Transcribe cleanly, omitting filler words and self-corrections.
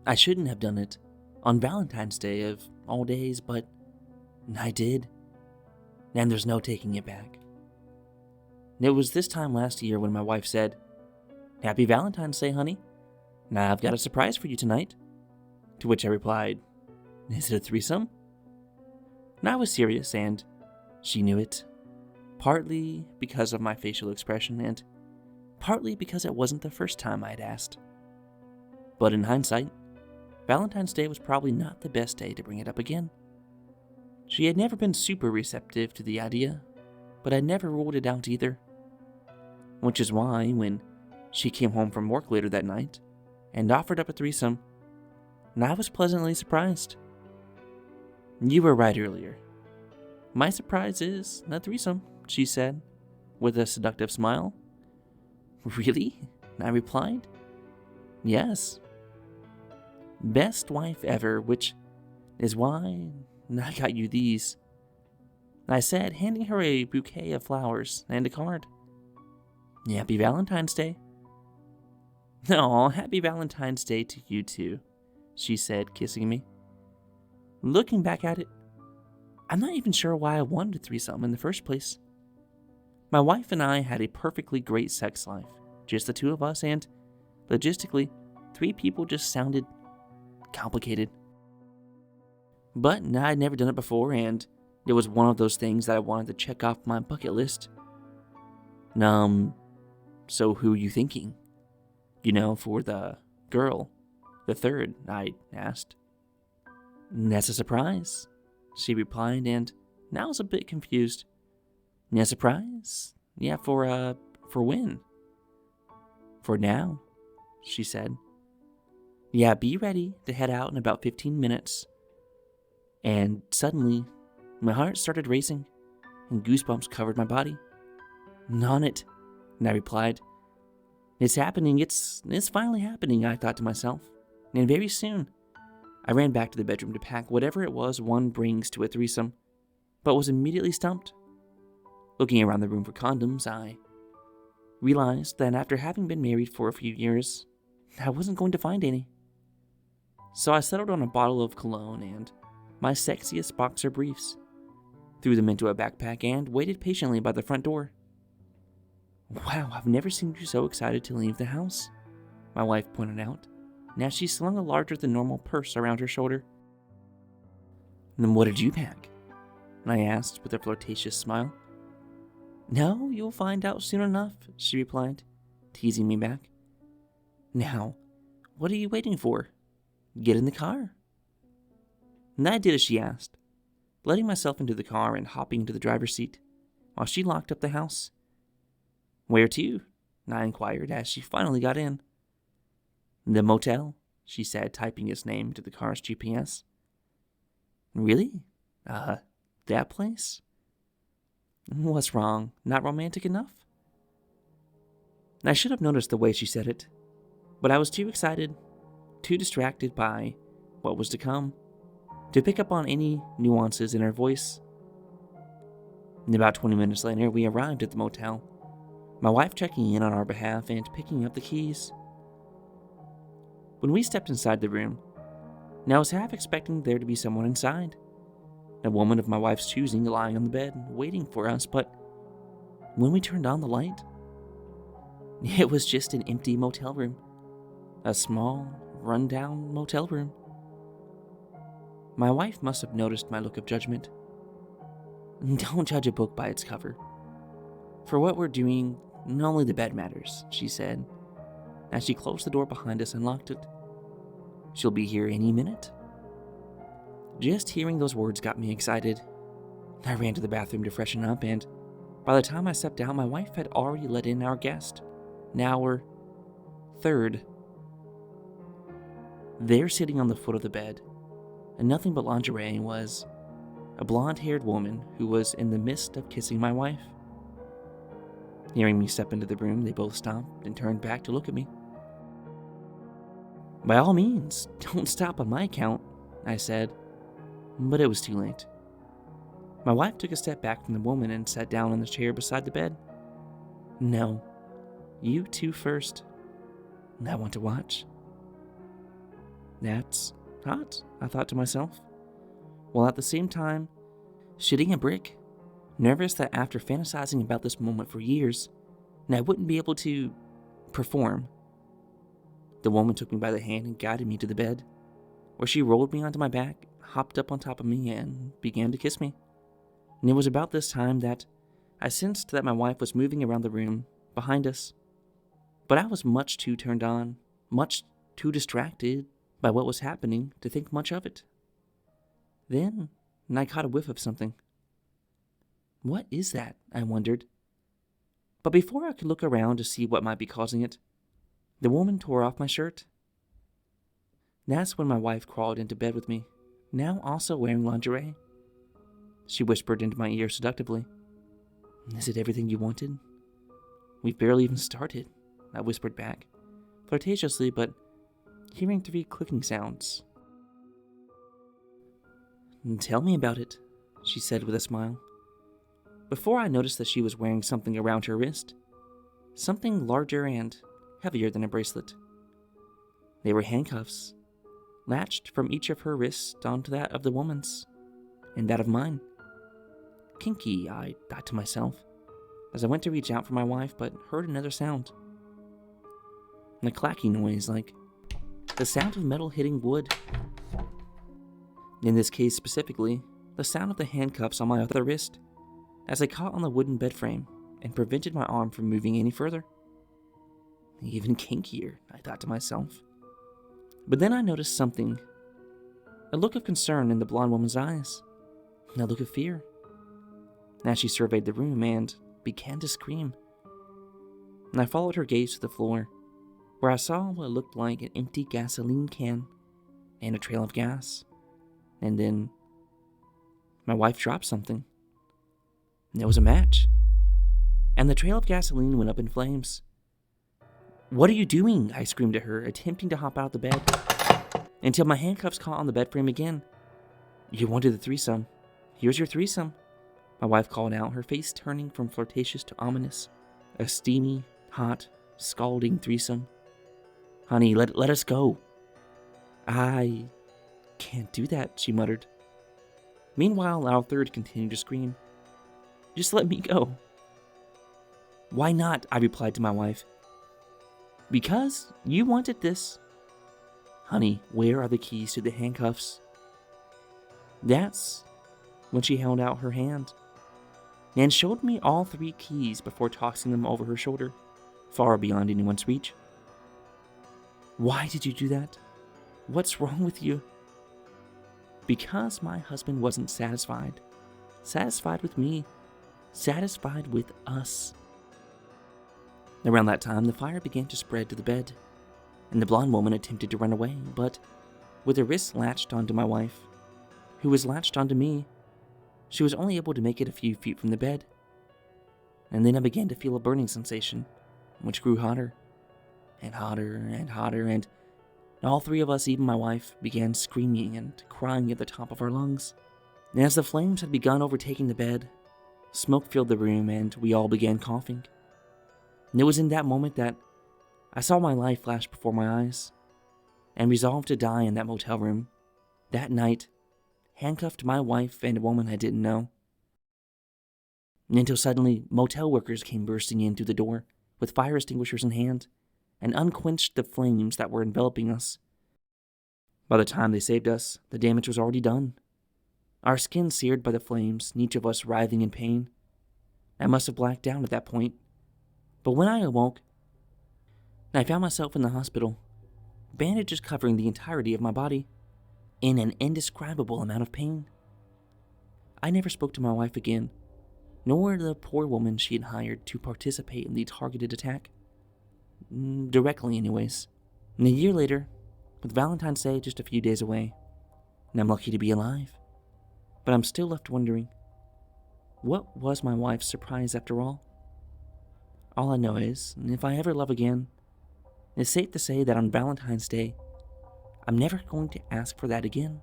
I shouldn't have done it on Valentine's Day of all days, but I did. And there's no taking it back. It was this time last year when my wife said, "Happy Valentine's Day, honey. Now I've got a surprise for you tonight." To which I replied, "Is it a threesome?" And I was serious, and she knew it. Partly because of my facial expression, and partly because it wasn't the first time I'd asked. But in hindsight, Valentine's Day was probably not the best day to bring it up again. She had never been super receptive to the idea, but I'd never ruled it out either. Which is why, when she came home from work later that night and offered up a threesome, I was pleasantly surprised. "You were right earlier. My surprise is a threesome," she said, with a seductive smile. "Really?" I replied. "Yes. Best wife ever, which is why I got you these," I said, handing her a bouquet of flowers and a card. "Happy Valentine's Day." "Aw, happy Valentine's Day to you too," she said, kissing me. Looking back at it, I'm not even sure why I wanted a threesome in the first place. My wife and I had a perfectly great sex life, just the two of us, and logistically, 3 people just sounded complicated. But I'd never done it before, and it was one of those things that I wanted to check off my bucket list. So who are you thinking? For the girl, the third, I asked. "That's a surprise," she replied, and now I was a bit confused. "Yeah, surprise? Yeah, for when?" "For now," she said. "Yeah, be ready to head out in about 15 minutes. And suddenly, my heart started racing, and goosebumps covered my body. "On it," I replied. "It's happening, it's finally happening," I thought to myself. And very soon, I ran back to the bedroom to pack whatever it was one brings to a threesome, but was immediately stumped. Looking around the room for condoms, I realized that after having been married for a few years, I wasn't going to find any. So I settled on a bottle of cologne and my sexiest boxer briefs, threw them into a backpack, and waited patiently by the front door. "Wow, I've never seen you so excited to leave the house," my wife pointed out, as she slung a larger than normal purse around her shoulder. "Then what did you pack?" I asked with a flirtatious smile. "No, you'll find out soon enough," she replied, teasing me back. "Now, what are you waiting for? Get in the car." And I did as she asked, letting myself into the car and hopping into the driver's seat, while she locked up the house. "Where to?" I inquired as she finally got in. "The motel," she said, typing its name into the car's GPS. "Really? That place? What's wrong? Not romantic enough?" I should have noticed the way she said it, but I was too excited, too distracted by what was to come, to pick up on any nuances in her voice. And about 20 minutes later, we arrived at the motel, my wife checking in on our behalf and picking up the keys. When we stepped inside the room, I was half expecting there to be someone inside, a woman of my wife's choosing lying on the bed, waiting for us, but when we turned on the light, it was just an empty motel room, a small, run-down motel room. My wife must have noticed my look of judgment. "Don't judge a book by its cover. For what we're doing, only the bed matters," she said, as she closed the door behind us and locked it. "She'll be here any minute." Just hearing those words got me excited. I ran to the bathroom to freshen up, and by the time I stepped out, my wife had already let in our guest, now our third. There, sitting on the foot of the bed, and nothing but lingerie, was a blonde-haired woman who was in the midst of kissing my wife. Hearing me step into the room, they both stopped and turned back to look at me. "By all means, don't stop on my account," I said, but it was too late. My wife took a step back from the woman and sat down in the chair beside the bed. "No, you two first. I want to watch." That's hot, I thought to myself, while at the same time shitting a brick, nervous that after fantasizing about this moment for years, and I wouldn't be able to perform. The woman took me by the hand and guided me to the bed, where she rolled me onto my back, hopped up on top of me, and began to kiss me. And it was about this time that I sensed that my wife was moving around the room behind us. But I was much too turned on, much too distracted by what was happening to think much of it. Then I caught a whiff of something. What is that? I wondered. But before I could look around to see what might be causing it, the woman tore off my shirt. That's when my wife crawled into bed with me, now also wearing lingerie. She whispered into my ear seductively, "Is it everything you wanted?" "We've barely even started," I whispered back, flirtatiously, but hearing 3 clicking sounds. "Tell me about it," she said with a smile. Before I noticed that she was wearing something around her wrist, something larger and heavier than a bracelet. They were handcuffs, latched from each of her wrists onto that of the woman's, and that of mine. Kinky, I thought to myself, as I went to reach out for my wife, but heard another sound. A clacking noise, like the sound of metal hitting wood. In this case specifically, the sound of the handcuffs on my other wrist, as I caught on the wooden bed frame and prevented my arm from moving any further. Even kinkier, I thought to myself. But then I noticed something. A look of concern in the blonde woman's eyes. A look of fear. As she surveyed the room and began to scream. And I followed her gaze to the floor, where I saw what looked like an empty gasoline can and a trail of gas. And then my wife dropped something. There was a match, and the trail of gasoline went up in flames. "What are you doing?" I screamed at her, attempting to hop out of the bed, until my handcuffs caught on the bed frame again. "You wanted the threesome. Here's your threesome," my wife called out, her face turning from flirtatious to ominous. A steamy, hot, scalding threesome. "Honey, let us go." "I can't do that," she muttered. Meanwhile, our third continued to scream. "Just let me go." "Why not?" I replied to my wife. "Because you wanted this." "Honey, where are the keys to the handcuffs?" That's when she held out her hand and showed me all 3 keys before tossing them over her shoulder, far beyond anyone's reach. "Why did you do that? What's wrong with you?" Because my husband wasn't satisfied. Satisfied with me. Satisfied with us. Around that time, the fire began to spread to the bed, and the blonde woman attempted to run away, but with her wrists latched onto my wife, who was latched onto me, she was only able to make it a few feet from the bed. And then I began to feel a burning sensation, which grew hotter, and hotter, and hotter, and all 3 of us, even my wife, began screaming and crying at the top of our lungs. And as the flames had begun overtaking the bed, smoke filled the room, and we all began coughing. And it was in that moment that I saw my life flash before my eyes, and resolved to die in that motel room, that night, handcuffed my wife and a woman I didn't know. Until suddenly, motel workers came bursting in through the door, with fire extinguishers in hand, and unquenched the flames that were enveloping us. By the time they saved us, the damage was already done. Our skin seared by the flames, and each of us writhing in pain. I must have blacked out at that point, but when I awoke, I found myself in the hospital, bandages covering the entirety of my body, in an indescribable amount of pain. I never spoke to my wife again, nor the poor woman she had hired to participate in the targeted attack. Directly, anyways. And a year later, with Valentine's Day just a few days away, and I'm lucky to be alive, but I'm still left wondering, what was my wife's surprise after all? All I know is, if I ever love again, it's safe to say that on Valentine's Day, I'm never going to ask for that again.